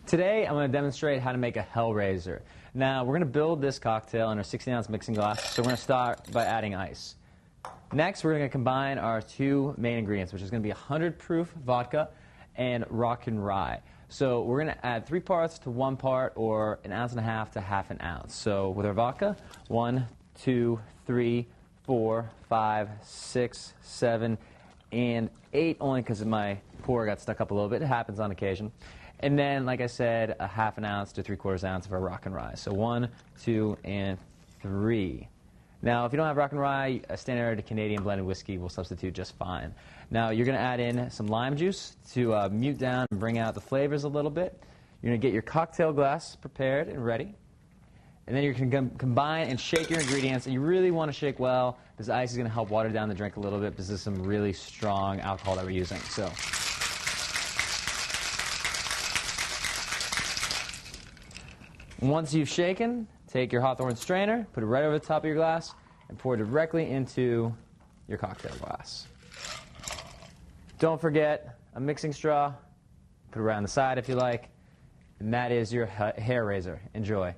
Today, I'm going to demonstrate how to make a Hellraiser. Now, we're going to build this cocktail in our 16-ounce mixing glass, so we're going to start by adding ice. Next, we're going to combine our two main ingredients, which is going to be 100 proof vodka and rock and rye. So we're going to add 3 parts to 1 part, or 1.5 ounces to ½ an ounce. So with our vodka, 1, 2, 3, 4, 5, 6, 7, and 8, only because my pour got stuck up a little bit. It happens on occasion. And then, like I said, 1/2 ounce to 3/4 ounce of our rock and rye. So 1, 2, and 3. Now, if you don't have rock and rye, a standard Canadian blended whiskey will substitute just fine. Now, you're going to add in some lime juice to mute down and bring out the flavors a little bit. You're going to get your cocktail glass prepared and ready. And then you're going to combine and shake your ingredients. And you really want to shake well, because the ice is going to help water down the drink a little bit, because this is some really strong alcohol that we're using. So, once you've shaken, take your Hawthorne strainer, put it right over the top of your glass, and pour directly into your cocktail glass. Don't forget a mixing straw. Put it around the side if you like. And that is your hair raiser. Enjoy.